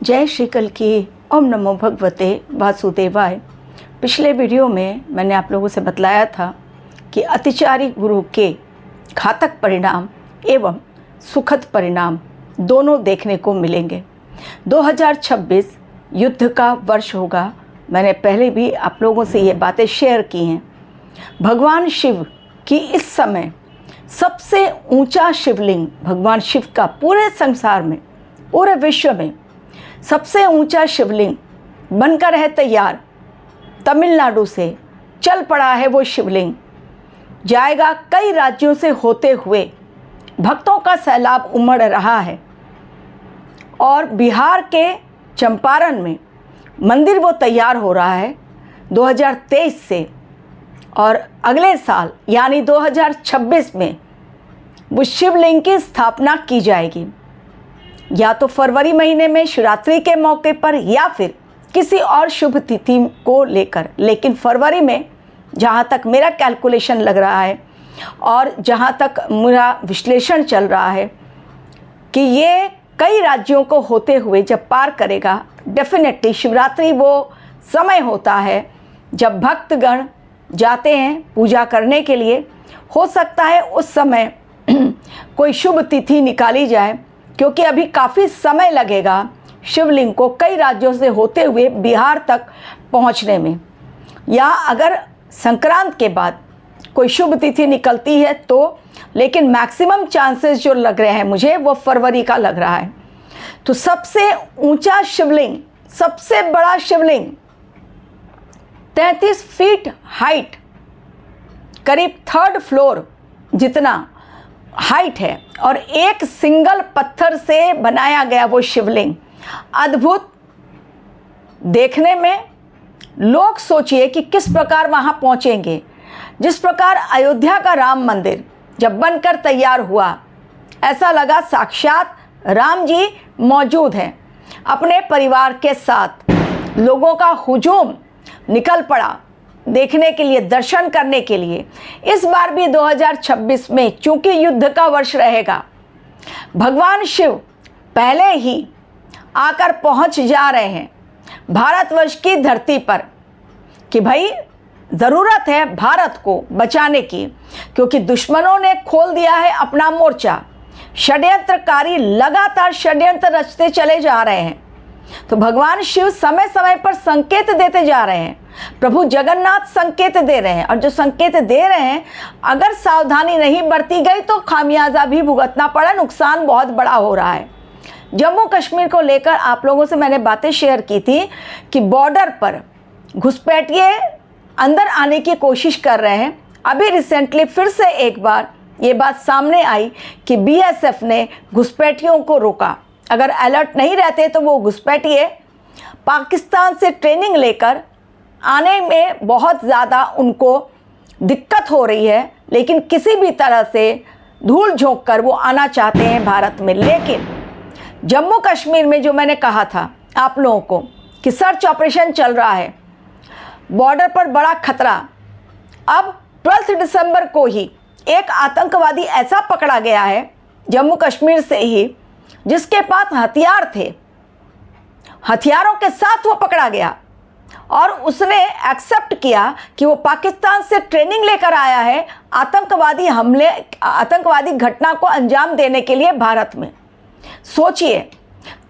जय श्री कल की। ओम नमो भगवते वासुदेवाय। पिछले वीडियो में मैंने आप लोगों से बतलाया था कि अतिचारी गुरु के घातक परिणाम एवं सुखद परिणाम दोनों देखने को मिलेंगे। 2026 युद्ध का वर्ष होगा। मैंने पहले भी आप लोगों से ये बातें शेयर की हैं। भगवान शिव की इस समय सबसे ऊंचा शिवलिंग भगवान शिव का पूरे संसार में, पूरे विश्व में सबसे ऊंचा शिवलिंग बनकर है तैयार। तमिलनाडु से चल पड़ा है वो शिवलिंग। जाएगा कई राज्यों से होते हुए। भक्तों का सैलाब उमड़ रहा है और बिहार के चंपारण में मंदिर वो तैयार हो रहा है 2023 से, और अगले साल यानी 2026 में वो शिवलिंग की स्थापना की जाएगी, या तो फरवरी महीने में शिवरात्रि के मौके पर या फिर किसी और शुभ तिथि को लेकर। लेकिन फरवरी में जहाँ तक मेरा कैलकुलेशन लग रहा है और जहाँ तक मेरा विश्लेषण चल रहा है कि ये कई राज्यों को होते हुए जब पार करेगा, डेफिनेटली शिवरात्रि वो समय होता है जब भक्तगण जाते हैं पूजा करने के लिए। हो सकता है उस समय कोई शुभ तिथि निकाली जाए, क्योंकि अभी काफ़ी समय लगेगा शिवलिंग को कई राज्यों से होते हुए बिहार तक पहुंचने में। या अगर संक्रांत के बाद कोई शुभ तिथि निकलती है तो, लेकिन मैक्सिमम चांसेस जो लग रहे हैं मुझे वो फरवरी का लग रहा है। तो सबसे ऊंचा शिवलिंग, सबसे बड़ा शिवलिंग 33 फीट हाइट, करीब 3rd फ्लोर जितना हाइट है, और एक सिंगल पत्थर से बनाया गया वो शिवलिंग अद्भुत देखने में। लोग सोचिए कि किस प्रकार वहाँ पहुँचेंगे। जिस प्रकार अयोध्या का राम मंदिर जब बनकर तैयार हुआ, ऐसा लगा साक्षात राम जी मौजूद हैं। अपने परिवार के साथ लोगों का हुजूम निकल पड़ा देखने के लिए, दर्शन करने के लिए। इस बार भी 2026 में चूंकि युद्ध का वर्ष रहेगा, भगवान शिव पहले ही आकर पहुंच जा रहे हैं भारतवर्ष की धरती पर कि भाई ज़रूरत है भारत को बचाने की, क्योंकि दुश्मनों ने खोल दिया है अपना मोर्चा। षड्यंत्रकारी लगातार षड्यंत्र रचते चले जा रहे हैं। तो भगवान शिव समय समय पर संकेत देते जा रहे हैं। प्रभु जगन्नाथ संकेत दे रहे हैं, और जो संकेत दे रहे हैं अगर सावधानी नहीं बरती गई तो खामियाजा भी भुगतना पड़ा। नुकसान बहुत बड़ा हो रहा है। जम्मू कश्मीर को लेकर आप लोगों से मैंने बातें शेयर की थी कि बॉर्डर पर घुसपैठिए अंदर आने की कोशिश कर रहे हैं। अभी रिसेंटली फिर से एक बार ये बात सामने आई कि BSF ने घुसपैठियों को रोका। अगर अलर्ट नहीं रहते तो वो घुसपैठिए पाकिस्तान से ट्रेनिंग लेकर आने में बहुत ज़्यादा उनको दिक्कत हो रही है, लेकिन किसी भी तरह से धूल झोंक कर वो आना चाहते हैं भारत में। लेकिन जम्मू कश्मीर में जो मैंने कहा था आप लोगों को कि सर्च ऑपरेशन चल रहा है, बॉर्डर पर बड़ा खतरा। अब 12 दिसंबर को ही एक आतंकवादी ऐसा पकड़ा गया है जम्मू कश्मीर से ही, जिसके पास हथियार थे। हथियारों के साथ वो पकड़ा गया और उसने एक्सेप्ट किया कि वो पाकिस्तान से ट्रेनिंग लेकर आया है आतंकवादी हमले, आतंकवादी घटना को अंजाम देने के लिए भारत में। सोचिए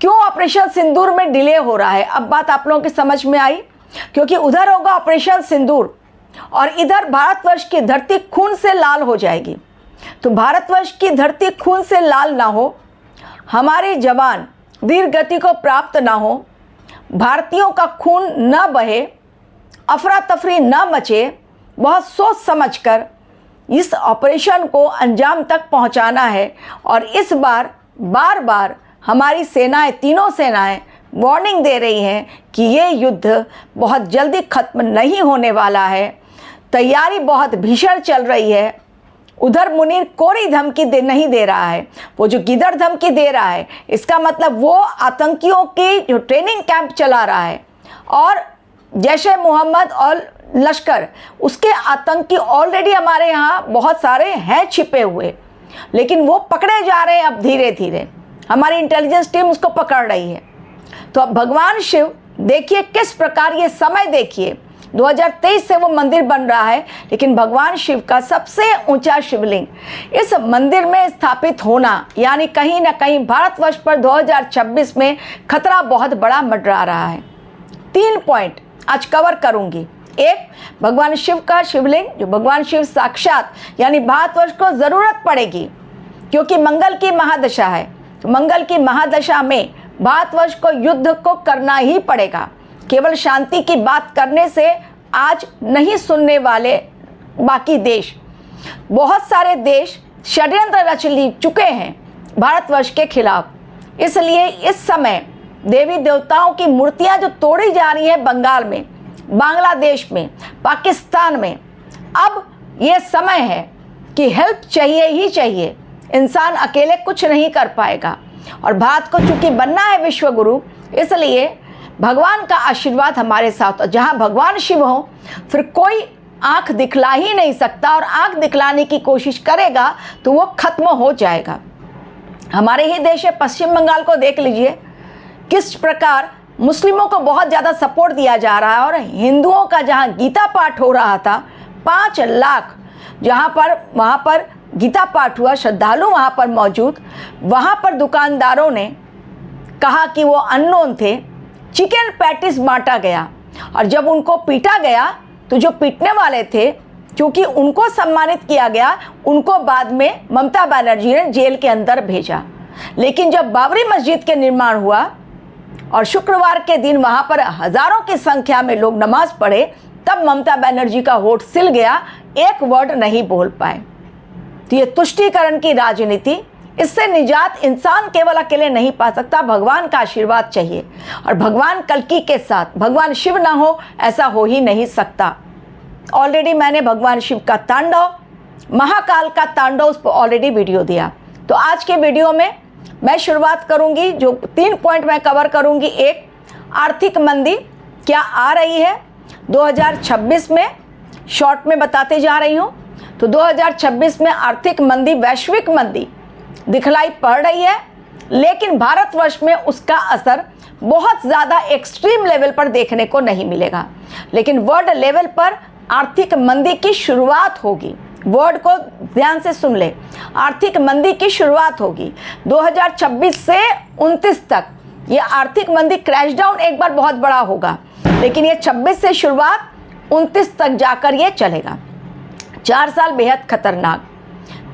क्यों ऑपरेशन सिंदूर में डिले हो रहा है। अब बात आप लोगों की समझ में आई, क्योंकि उधर होगा ऑपरेशन सिंदूर और इधर भारतवर्ष की धरती खून से लाल हो जाएगी। तो भारतवर्ष की धरती खून से लाल ना हो, हमारे जवान वीर गति को प्राप्त ना हो, भारतीयों का खून न बहे, अफरा तफरी न मचे, बहुत सोच समझकर इस ऑपरेशन को अंजाम तक पहुंचाना है। और इस बार बार हमारी सेनाएं, तीनों सेनाएं वार्निंग दे रही हैं कि ये युद्ध बहुत जल्दी ख़त्म नहीं होने वाला है। तैयारी बहुत भीषण चल रही है। उधर मुनीर कोरी धमकी नहीं दे रहा है, वो जो गिदड़ धमकी दे रहा है, इसका मतलब वो आतंकियों की जो ट्रेनिंग कैंप चला रहा है, और जैश-ए मोहम्मद और लश्कर, उसके आतंकी ऑलरेडी हमारे यहाँ बहुत सारे हैं छिपे हुए, लेकिन वो पकड़े जा रहे हैं अब धीरे धीरे। हमारी इंटेलिजेंस टीम उसको पकड़ रही है। तो अब भगवान शिव देखिए किस प्रकार, ये समय देखिए 2023 से वो मंदिर बन रहा है, लेकिन भगवान शिव का सबसे ऊंचा शिवलिंग इस मंदिर में स्थापित होना, यानी कहीं ना कहीं भारतवर्ष पर 2026 में खतरा बहुत बड़ा मंडरा रहा है। 3 पॉइंट आज कवर करूंगी। एक, भगवान शिव का शिवलिंग, जो भगवान शिव साक्षात, यानी भारतवर्ष को ज़रूरत पड़ेगी क्योंकि मंगल की महादशा है। तो मंगल की महादशा में भारतवर्ष को युद्ध को करना ही पड़ेगा। केवल शांति की बात करने से आज नहीं सुनने वाले बाकी देश, बहुत सारे देश षड्यंत्र रच चुके हैं भारतवर्ष के खिलाफ। इसलिए इस समय देवी देवताओं की मूर्तियां जो तोड़ी जा रही है बंगाल में, बांग्लादेश में, पाकिस्तान में, अब ये समय है कि हेल्प चाहिए ही चाहिए। इंसान अकेले कुछ नहीं कर पाएगा और भारत को चूंकि बनना है विश्व गुरु, इसलिए भगवान का आशीर्वाद हमारे साथ। और जहाँ भगवान शिव हो फिर कोई आंख दिखला ही नहीं सकता, और आंख दिखलाने की कोशिश करेगा तो वो खत्म हो जाएगा। हमारे ही देश है पश्चिम बंगाल को देख लीजिए, किस प्रकार मुस्लिमों को बहुत ज़्यादा सपोर्ट दिया जा रहा है, और हिंदुओं का जहाँ गीता पाठ हो रहा था 5 लाख, वहाँ पर गीता पाठ हुआ, श्रद्धालु वहाँ पर मौजूद, वहाँ पर दुकानदारों ने कहा कि वो अननोन थे, चिकन पैटिस बांटा गया। और जब उनको पीटा गया तो जो पीटने वाले थे, क्योंकि उनको सम्मानित किया गया, उनको बाद में ममता बनर्जी ने जेल के अंदर भेजा। लेकिन जब बाबरी मस्जिद के निर्माण हुआ और शुक्रवार के दिन वहाँ पर हज़ारों की संख्या में लोग नमाज पढ़े, तब ममता बनर्जी का होठ सिल गया, एक वर्ड नहीं बोल पाए। तो ये तुष्टीकरण की राजनीति, इससे निजात इंसान केवल अकेले नहीं पा सकता, भगवान का आशीर्वाद चाहिए। और भगवान कल्कि के साथ भगवान शिव ना हो, ऐसा हो ही नहीं सकता। ऑलरेडी मैंने भगवान शिव का तांडव, महाकाल का तांडव, उस पर ऑलरेडी वीडियो दिया। तो आज के वीडियो में मैं शुरुआत करूंगी, जो 3 पॉइंट मैं कवर करूंगी। एक, आर्थिक मंदी क्या आ रही है 2026 में, शॉर्ट में बताते जा रही हूँ। तो 2026 में आर्थिक मंदी, वैश्विक मंदी दिखलाई पड़ रही है, लेकिन भारतवर्ष में उसका असर बहुत ज़्यादा एक्सट्रीम लेवल पर देखने को नहीं मिलेगा। लेकिन वर्ल्ड लेवल पर आर्थिक मंदी की शुरुआत होगी। वर्ड को ध्यान से सुन ले, आर्थिक मंदी की शुरुआत होगी 2026 से 29 तक। ये आर्थिक मंदी क्रैश डाउन एक बार बहुत बड़ा होगा, लेकिन ये 26 से शुरुआत 29 तक जाकर ये चलेगा। 4 साल बेहद खतरनाक।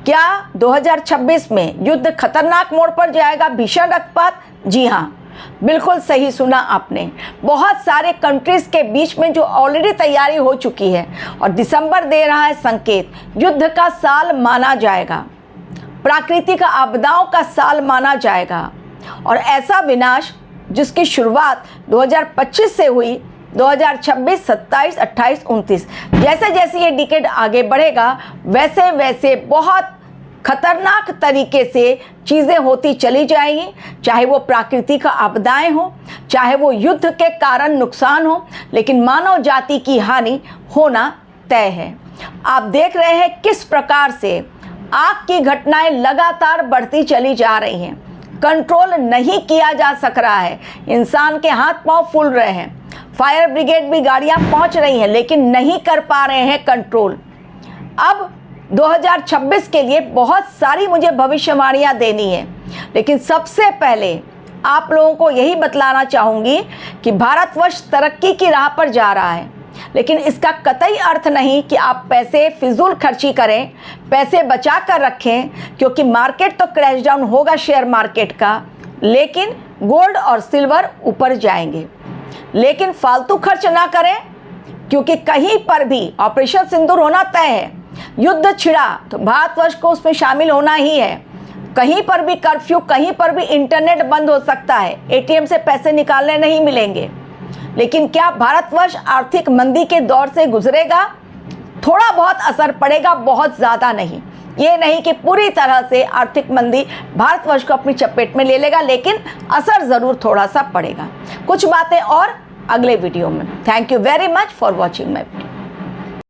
क्या 2026 में युद्ध खतरनाक मोड़ पर जाएगा, भीषण रक्तपात? जी हाँ, बिल्कुल सही सुना आपने। बहुत सारे कंट्रीज के बीच में जो ऑलरेडी तैयारी हो चुकी है, और दिसंबर दे रहा है संकेत, युद्ध का साल माना जाएगा, प्राकृतिक आपदाओं का साल माना जाएगा। और ऐसा विनाश जिसकी शुरुआत 2025 से हुई, 2026, 27, 28, 29, जैसे जैसे ये डिकेड आगे बढ़ेगा वैसे वैसे बहुत खतरनाक तरीके से चीज़ें होती चली जाएंगी। चाहे वो प्राकृतिक आपदाएं हो, चाहे वो युद्ध के कारण नुकसान हो, लेकिन मानव जाति की हानि होना तय है। आप देख रहे हैं किस प्रकार से आग की घटनाएं लगातार बढ़ती चली जा रही हैं, कंट्रोल नहीं किया जा सक रहा है, इंसान के हाथ पांव फूल रहे हैं, फायर ब्रिगेड भी गाड़ियां पहुंच रही हैं, लेकिन नहीं कर पा रहे हैं कंट्रोल। अब 2026 के लिए बहुत सारी मुझे भविष्यवाणियां देनी है, लेकिन सबसे पहले आप लोगों को यही बतलाना चाहूँगी कि भारतवर्ष तरक्की की राह पर जा रहा है, लेकिन इसका कतई अर्थ नहीं कि आप पैसे फिजूल खर्ची करें, पैसे बचा कर रखें, क्योंकि मार्केट तो क्रैश डाउन होगा शेयर मार्केट का, लेकिन गोल्ड और सिल्वर ऊपर जाएंगे। लेकिन फालतू खर्च ना करें, क्योंकि कहीं पर भी ऑपरेशन सिंदूर होना तय है। युद्ध छिड़ा तो भारतवर्ष को उसमें शामिल होना ही है। कहीं पर भी कर्फ्यू, कहीं पर भी इंटरनेट बंद हो सकता है, एटीएम से पैसे निकालने नहीं मिलेंगे। लेकिन क्या भारतवर्ष आर्थिक मंदी के दौर से गुजरेगा? थोड़ा बहुत असर पड़ेगा, बहुत ज़्यादा नहीं। ये नहीं कि पूरी तरह से आर्थिक मंदी भारतवर्ष को अपनी चपेट में ले लेगा, लेकिन असर ज़रूर थोड़ा सा पड़ेगा। कुछ बातें और अगले वीडियो में। Thank you very much for watching my video.